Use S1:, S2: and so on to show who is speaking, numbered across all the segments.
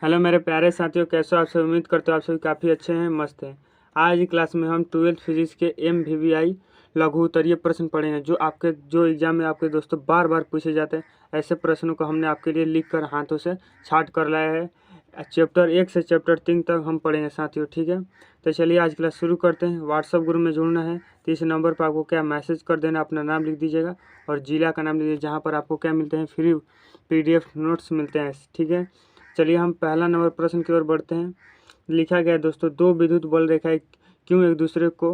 S1: Hello मेरे प्यारे साथियों, कैसे हो आप सब। उम्मीद करते हो आप सभी काफ़ी अच्छे हैं, मस्त हैं। आज की क्लास में हम 12th फिजिक्स के MVVI लघु उत्तरीय प्रश्न पढ़ेंगे, जो एग्जाम में आपके दोस्तों बार बार पूछे जाते हैं। ऐसे प्रश्नों को हमने आपके लिए लिख कर हाथों से छाट कर लाया है। चैप्टर 1 से चैप्टर 3 तक हम पढ़ेंगे साथियों, ठीक है। तो चलिए आज क्लास शुरू करते हैं। व्हाट्सअप ग्रुप में जुड़ना है तो इस नंबर पर आपको क्या मैसेज कर देना, अपना नाम लिख दीजिएगा और जिला का नाम लिखिए जहाँ पर आपको क्या मिलते हैं, फ्री PDF नोट्स मिलते हैं, ठीक है। चलिए हम पहला नंबर प्रश्न की ओर बढ़ते हैं। लिखा गया है दोस्तों, दो विद्युत बल रेखाएं क्यों एक दूसरे को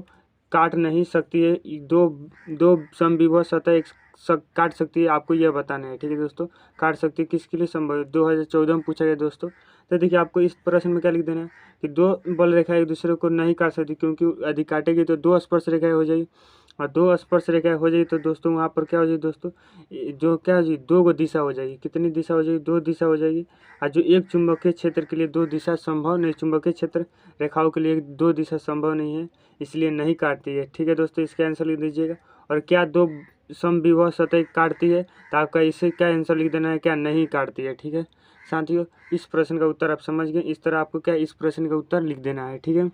S1: काट नहीं सकती है। दो दो समविभव सतह काट सकती है, आपको यह बताना है, ठीक है दोस्तों। काट सकती है किसके लिए संभव है, 2014 में पूछा गया दोस्तों। तो देखिए आपको इस प्रश्न में क्या लिख देना है कि दो बल रेखाएं एक दूसरे को नहीं काट सकती, क्योंकि यदि काटेगी तो दो स्पर्श रेखाएं हो जाएगी, और दो स्पर्श रेखाएं हो जाएगी तो दोस्तों वहाँ पर क्या हो जाएगी दोस्तों, जो क्या हो जाएगी, दो गो दिशा हो जाएगी। कितनी दिशा हो जाएगी, दो दिशा हो जाएगी। और जो एक चुंबकीय क्षेत्र के लिए दो दिशा संभव नहीं, चुंबकीय क्षेत्र रेखाओं के लिए दो दिशा संभव नहीं है, इसलिए नहीं काटती है, ठीक है दोस्तों। इसका आंसर लिख दीजिएगा। और क्या दो समविभव सतह काटती है, तो आपका इसे क्या आंसर लिख देना है, क्या नहीं काटती है, ठीक है साथियों। इस प्रश्न का उत्तर आप समझ गए। इस तरह आपको क्या इस प्रश्न का उत्तर लिख देना है, ठीक है।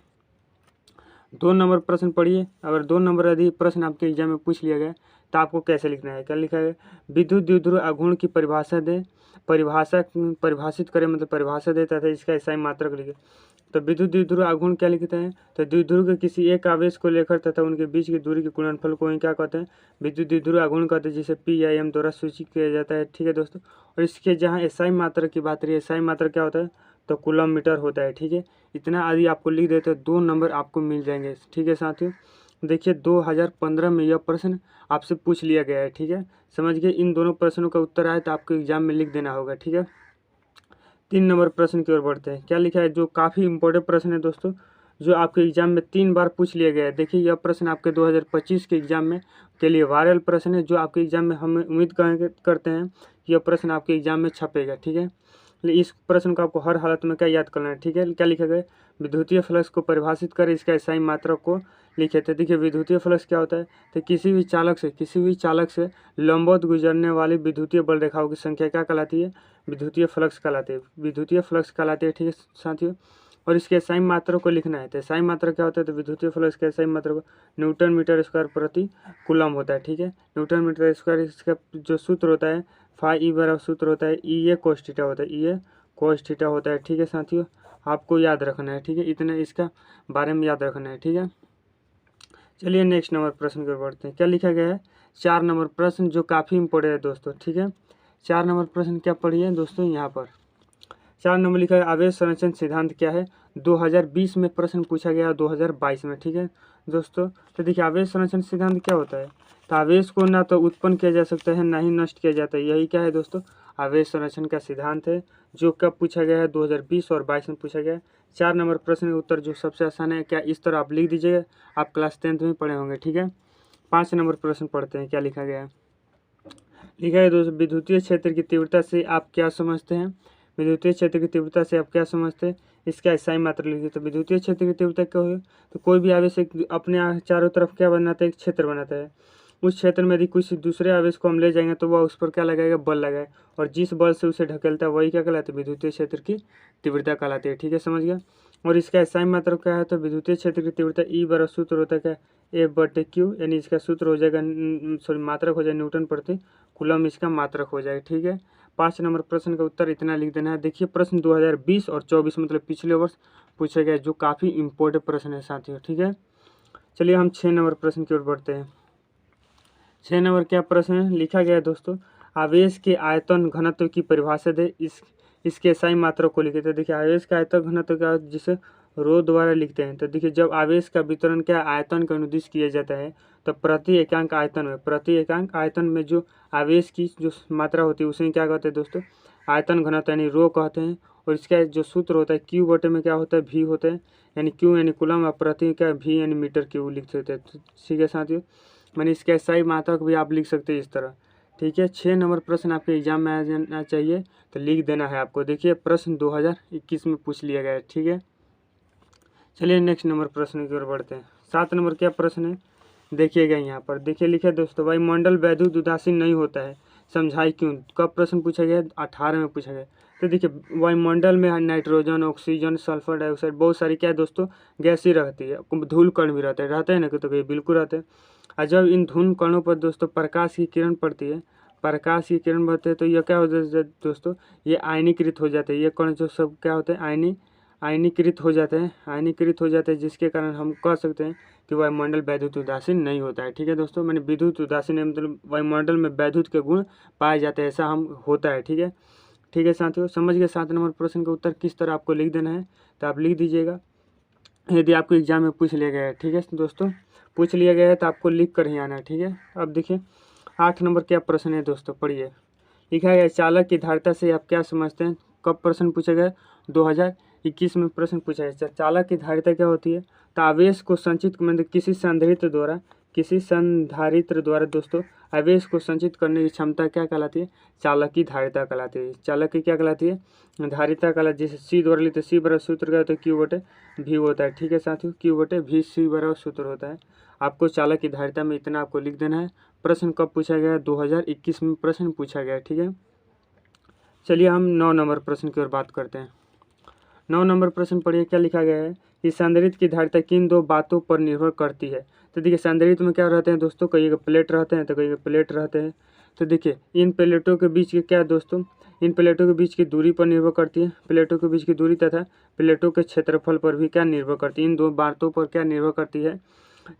S1: 2 नंबर प्रश्न पढ़िए। अगर 2 नंबर यदि प्रश्न आपके एग्जाम में पूछ लिया गया तो आपको कैसे लिखना है, क्या लिखा है, विद्युत द्विध्रुव आघूर्ण की परिभाषा दे, परिभाषित करें, मतलब परिभाषा देता था, इसका SI मात्रक लिखे। तो विद्युत द्विध्रुव आघूर्ण क्या लिखते हैं, तो द्विध्रुव के किसी एक आवेश को लेकर तथा उनके बीच की दूरी के गुणनफल को ही क्या कहते हैं, विद्युत द्विध्रुव आघूर्ण कहते हैं, जिसे P या M द्वारा सूचित किया जाता है, ठीक है दोस्तों। और इसके जहाँ SI मात्रक की बात रही है, SI मात्रक क्या होता है, तो कूलम मीटर होता है, ठीक है। इतना आदि आपको लिख देते हैं, 2 नंबर आपको मिल जाएंगे, ठीक है साथियों। देखिए 2015 में यह प्रश्न आपसे पूछ लिया गया है, ठीक है। समझ गए। इन दोनों प्रश्नों का उत्तर आए तो आपको एग्जाम में लिख देना होगा, ठीक है। 3 नंबर प्रश्न की ओर बढ़ते हैं। क्या लिखा है, जो काफ़ी इंपॉर्टेंट प्रश्न है दोस्तों, जो आपके एग्जाम में 3 बार पूछ लिया गया है। देखिए यह प्रश्न आपके 2025 के एग्जाम में के लिए वायरल प्रश्न है, जो आपके एग्जाम में हम उम्मीद करते हैं कि यह प्रश्न आपके एग्जाम में छपेगा, ठीक है। इस प्रश्न को आपको हर हालत में क्या याद करना है, ठीक है। क्या लिखा गया, विद्युतीय फ्लक्स को परिभाषित कर इसका SI मात्रक को लिखे थे। देखिए विद्युतीय फ्लक्स क्या होता है, तो किसी भी चालक से लंबवत गुजरने वाली विद्युतीय बल रेखाओं की संख्या क्या कहलाती है, विद्युतीय फ्लक्स कहलाते हैं, विद्युतीय फ्लक्स कहलाते हैं, ठीक है साथियों। और इसके SI मात्रक को लिखना है। तो SI मात्रक क्या होता है, तो विद्युतीय फ्लक्स के SI मात्रक न्यूटन मीटर स्क्वायर प्रति कूलम होता है, ठीक है। न्यूटन मीटर स्क्वायर, इसका जो सूत्र होता है फाई ई बराबर सूत्र होता है E A cos थीटा होता है, E A cos थीटा होता है, ठीक है साथियों। आपको याद रखना है, ठीक है, इतना इसका बारे में याद रखना है, ठीक है। चलिए नेक्स्ट नंबर प्रश्न की ओर बढ़ते हैं। क्या लिखा गया है, 4 नंबर प्रश्न जो काफ़ी इंपॉर्टेंट है दोस्तों, ठीक है। 4 नंबर प्रश्न क्या पढ़िए दोस्तों, यहाँ पर 4 नंबर लिखा है, आवेश संरक्षण सिद्धांत क्या है। 2020 में प्रश्न पूछा गया, 2022 में, ठीक है दोस्तों। तो देखिए आवेश संरक्षण सिद्धांत क्या होता है, तो आवेश को ना तो उत्पन्न किया जा सकता है, ना ही नष्ट किया जाता है, यही क्या है दोस्तों, आवेश संरक्षण का सिद्धांत है, जो कब पूछा गया है, 2020 और 22 में पूछा गया है। 4 नंबर प्रश्न का उत्तर जो सबसे आसान है, क्या इस तरह आप लिख दीजिएगा, आप क्लास 10th में पढ़े होंगे, ठीक है। 5 नंबर प्रश्न पढ़ते हैं। क्या लिखा गया है, लिखा है दोस्तों, विद्युतीय क्षेत्र की तीव्रता से आप क्या समझते हैं, विद्युतीय क्षेत्र की तीव्रता से आप क्या समझते हैं, इसका SI मात्रा लिखिए। तो विद्युतीय क्षेत्र की तीव्रता क्या है, तो कोई भी आवेश अपने चारों तरफ क्या बनाता है, एक क्षेत्र बनाता है। उस क्षेत्र में यदि कुछ दूसरे आवेश को हम ले जाएंगे तो वह उस पर क्या लगाएगा, बल लगाए, और जिस बल से उसे ढकेलता है वही क्या कहलाता है, विद्युतीय क्षेत्र की तीव्रता कहलाती है, ठीक है, समझ गया। और इसका SI मात्रा क्या है, तो विद्युतीय क्षेत्र की तीव्रता E बराबर सूत्र होता है क्या, F/Q, यानी इसका सूत्र हो जाएगा, सॉरी मात्रक हो जाएगा न्यूटन प्रति कूलम, इसका मात्रक हो जाएगा, ठीक है। 5 नंबर प्रश्न का उत्तर इतना लिख देना है। देखिए प्रश्न 2020 और 24 मतलब पिछले वर्ष पूछा गया, जो काफ़ी इंपॉर्टेंट प्रश्न है साथियों, ठीक है। चलिए हम 6 नंबर प्रश्न की ओर बढ़ते हैं। 6 नंबर क्या प्रश्न है, लिखा गया है दोस्तों, आवेश के आयतन घनत्व की परिभाषा दे, इसके SI मात्रक को लिखे। तो देखिए आवेश का आयतन घनत्व क्या, जिसे रो द्वारा लिखते हैं। तो देखिए जब आवेश का वितरण क्या आयतन का अनुदिश किया जाता है, तो प्रति एकांक आयतन में जो आवेश की जो मात्रा होती है उसे क्या कहते हैं दोस्तों, आयतन घनत्व यानी रो कहते हैं। और इसका जो सूत्र होता है Q बटे में क्या होता है, V होता है, यानी Q यानी कूलम, और प्रति क्या V यानी मीटर क्यूब लिख सकते हैं, ठीक है साथियों। मैंने इसके SI मात्रक भी आप लिख सकते हैं इस तरह, ठीक है। 6 नंबर प्रश्न आपके एग्जाम में आ जाना चाहिए, तो लिख देना है आपको। देखिए प्रश्न 2021 में पूछ लिया गया है, ठीक है। चलिए नेक्स्ट नंबर प्रश्न की ओर बढ़ते हैं। 7 नंबर क्या प्रश्न है, देखिएगा यहाँ पर, देखिए लिखे दोस्तों, वायुमंडल वैद्युत उदासीन नहीं होता है, समझाई क्यों। कब प्रश्न पूछा गया, 18 में पूछा गया। तो देखिए वायुमंडल में नाइट्रोजन, ऑक्सीजन, सल्फर डाइऑक्साइड बहुत सारी क्या है दोस्तों गैस ही रहती है, धूल कण भी रहते हैं ना, तो कहीं बिल्कुल रहते हैं। और जब इन धूल कणों पर दोस्तों प्रकाश की किरण पड़ती है, प्रकाश की किरण बढ़ते हैं तो यह क्या होता है दोस्तों, ये आयनीकृत हो जाते हैं। ये कण जो सब क्या होते हैं, आयनीकृत हो जाते हैं, आयनीकृत हो जाते हैं, जिसके कारण हम कह सकते हैं कि वायुमंडल वैद्युत उदासीन नहीं होता है। ठीक है दोस्तों, मैंने विद्युत उदासीन मतलब वायुमंडल में वैद्युत के गुण पाए जाते हैं, ऐसा हम होता है। ठीक है, ठीक है साथियों, समझ गए 7 नंबर प्रश्न का उत्तर किस तरह आपको लिख देना है, तो आप लिख दीजिएगा यदि आपको एग्जाम में पूछ लिया गया है। ठीक है दोस्तों, पूछ लिया गया है तो आपको लिख कर ही आना है। ठीक है, अब देखिए 8 नंबर क्या प्रश्न है दोस्तों, पढ़िए। लिखा गया चालक की धारिता से आप क्या समझते हैं, कब प्रश्न पूछा गया, 2021 में प्रश्न पूछा गया। चालक की धारिता क्या होती है, तो आवेश को संचित मतलब किसी संधारित्र द्वारा दोस्तों आवेश को संचित करने की क्षमता क्या कहलाती है, चालक की धारिता कहलाती है। चालक की क्या कहलाती है, धारिता कहलाती है। जैसे सी द्वारा लेते सी बराबर सूत्र का होता है क्यू बटे भी होता है। ठीक है साथियों, क्यू बटे भी सी बराबर सूत्र होता है। आपको चालक की धारिता में इतना आपको लिख देना है। प्रश्न कब पूछा गया, 2021 में प्रश्न पूछा गया। ठीक है, चलिए हम 9 नंबर प्रश्न की ओर बात करते हैं। 9 नंबर प्रश्न पढ़िए, क्या लिखा गया है कि संधारित्र की धारिता किन दो बातों पर निर्भर करती है। तो देखिए संधारित्र में क्या रहते हैं दोस्तों, कई प्लेट रहते हैं तो कई प्लेट रहते हैं। तो देखिए इन प्लेटों के बीच के क्या दोस्तों, इन प्लेटों के बीच की दूरी पर निर्भर करती है। प्लेटों के बीच की दूरी तथा प्लेटों के क्षेत्रफल पर भी क्या निर्भर करती है, इन दो बातों पर क्या निर्भर करती है,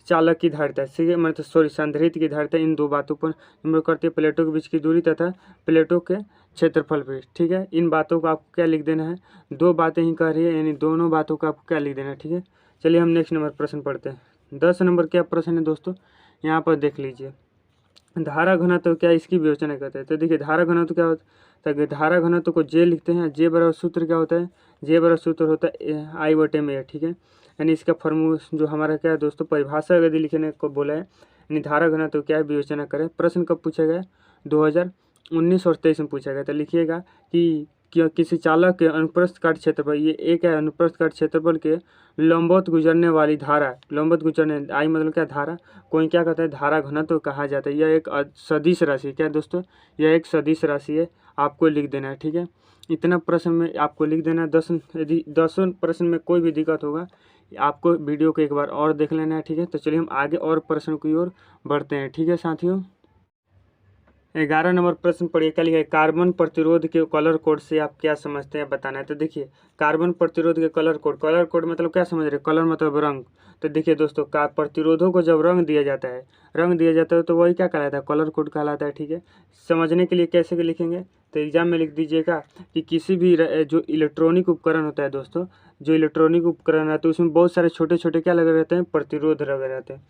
S1: चालक की धारिता, मतलब संधारित्र की धारिता इन दो बातों पर निर्भर करती है, प्लेटों के बीच की दूरी तथा प्लेटों के क्षेत्रफल पे। ठीक है, इन बातों को आपको क्या लिख देना है, दो बातें ही कह रही है, यानी दोनों बातों का आपको क्या लिख देना है। ठीक है, चलिए हम नेक्स्ट नंबर प्रश्न पढ़ते हैं। 10 नंबर क्या प्रश्न है दोस्तों, यहाँ पर देख लीजिए। धारा घनत्व क्या इसकी विवेचना करते हैं। तो देखिए धारा घनत्व क्या होता है, तो धारा घनत्व को जे लिखते हैं। जे बराबर सूत्र क्या होता है, जे बराबर सूत्र होता है आई बटे में। ठीक है, यानी इसका फॉर्मूला जो हमारा क्या है दोस्तों, परिभाषा यदि लिखने को बोला है, यानी धारा घनत्व क्या है विवेचना करें। प्रश्न कब पूछा गया, 2019 और 23 में पूछा गया। तो लिखिएगा कि किसी चालक के अनुप्रस्थ काट क्षेत्रफल, ये एक है अनुप्रस्थ काट क्षेत्रफल के लंबवत गुजरने वाली धारा, लंबवत गुजरने आई मतलब क्या धारा, कोई क्या कहता है धारा घनत्व कहा जाता है। यह एक सदिश राशि है। क्या दोस्तों, यह एक सदिश राशि है, आपको लिख देना है। ठीक है, इतना प्रश्न में आपको लिख देना है। 10 यदि 10 प्रश्न में कोई भी दिक्कत होगा आपको वीडियो को एक बार और देख लेना है। ठीक है, तो चलिए हम आगे और प्रश्न की ओर बढ़ते हैं। ठीक है साथियों, 11 नंबर प्रश्न पढ़िए, क्या लिखा है, कार्बन प्रतिरोध के कलर कोड से आप क्या समझते हैं बताना है। तो देखिए कार्बन प्रतिरोध के कलर कोड मतलब क्या समझ रहे हैं, कलर मतलब रंग। तो देखिए दोस्तों प्रतिरोधों को जब रंग दिया जाता है तो वही क्या कहलाता है, कलर कोड कहलाता है। ठीक है, समझने के लिए कैसे लिखेंगे, तो एग्जाम में लिख दीजिएगा कि किसी भी जो इलेक्ट्रॉनिक उपकरण होता है दोस्तों, जो इलेक्ट्रॉनिक उपकरण है तो उसमें बहुत सारे छोटे छोटे क्या लगे रहते हैं, प्रतिरोध लगे रहते हैं,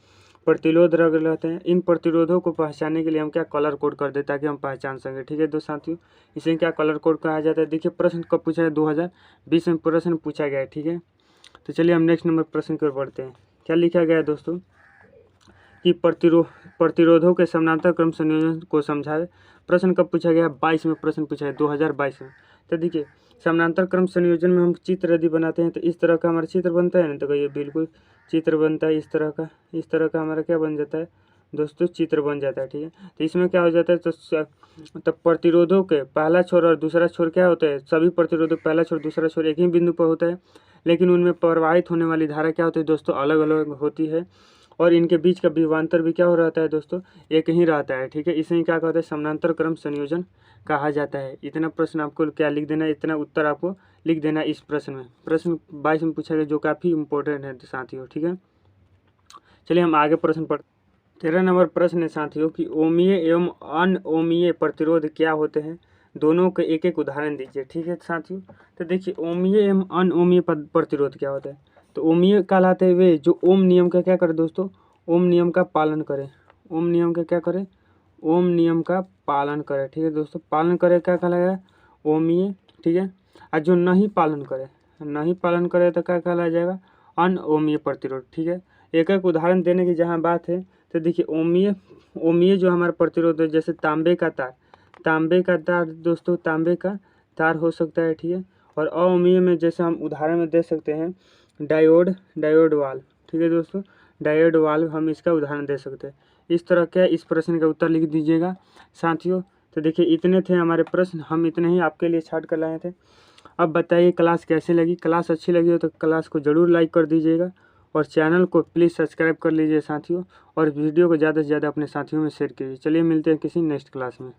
S1: प्रतिरोध रख लेते हैं। इन प्रतिरोधों को पहचानने के लिए हम क्या कलर कोड कर दें ताकि हम पहचान सकें। ठीक है दोस्त साथियों, इसे क्या कलर कोड कहा जाता है। देखिए प्रश्न कब पूछा है, 2020 में प्रश्न पूछा गया है। ठीक है, तो चलिए हम नेक्स्ट नंबर प्रश्न की ओर बढ़ते हैं। क्या लिखा गया है दोस्तों कि प्रतिरोधों के समानांतर क्रम संयोजन को समझाए। प्रश्न कब पूछा गया, 22 में प्रश्न पूछा है, 2022 में। तो देखिए समानांतर क्रम संयोजन में हम चित्र यदि बनाते हैं तो इस तरह का हमारा चित्र बनता है ना, तो कहिए बिल्कुल चित्र बनता है इस तरह का हमारा क्या बन जाता है दोस्तों, चित्र बन जाता है। ठीक है, तो इसमें क्या हो जाता है, तो प्रतिरोधों के पहला छोर और दूसरा छोर क्या होता है, सभी प्रतिरोधों पहला छोर दूसरा छोर एक ही बिंदु पर होता है, लेकिन उनमें प्रवाहित होने वाली धारा क्या होती है दोस्तों, अलग अलग होती है, और इनके बीच का विभवांतर भी क्या हो रहता है दोस्तों, एक ही रहता है। ठीक है, इसे क्या कहते हैं, समानांतर क्रम संयोजन कहा जाता है। इतना प्रश्न आपको क्या लिख देना है, इतना उत्तर आपको लिख देना है इस प्रश्न में। प्रश्न 22 में पूछा गया जो काफ़ी इंपॉर्टेंट है साथियों। ठीक है, चलिए हम आगे प्रश्न पढ़ 13 नंबर प्रश्न है साथियों कि ओमीय एवं अनओमीय प्रतिरोध क्या होते हैं, दोनों के एक एक उदाहरण दीजिए। ठीक है साथियों, तो देखिए ओमीय एवं अनओमीय प्रतिरोध क्या होता है। तो ओमीय कहलाते हैं वे जो ओम नियम का क्या करें दोस्तों, ओम नियम का पालन करें, ओम नियम का क्या करें, ओम नियम का पालन करें। ठीक है दोस्तों, पालन करें क्या कहलाएगा, ओमीय। ठीक है, और जो नहीं पालन करे तो क्या कहलाया जाएगा, अनओमीय प्रतिरोध। ठीक है, एक एक उदाहरण देने की जहाँ बात है, तो देखिए ओमीय जो हमारा प्रतिरोध है, जैसे तांबे का तार दोस्तों, तांबे का तार हो सकता है। ठीक है, और अओमीय में जैसे हम उदाहरण में दे सकते हैं डायोड वाल्व। ठीक है दोस्तों, डायोड वाल्व हम इसका उदाहरण दे सकते हैं। इस तरह क्या इस प्रश्न का उत्तर लिख दीजिएगा साथियों। तो देखिए इतने थे हमारे प्रश्न, हम इतने ही आपके लिए छाट कर लाए थे। अब बताइए क्लास कैसे लगी। क्लास अच्छी लगी हो तो क्लास को ज़रूर लाइक कर दीजिएगा और चैनल को प्लीज़ सब्सक्राइब कर लीजिए साथियों, और वीडियो को ज़्यादा से ज़्यादा अपने साथियों में शेयर कीजिए। चलिए मिलते हैं किसी नेक्स्ट क्लास में।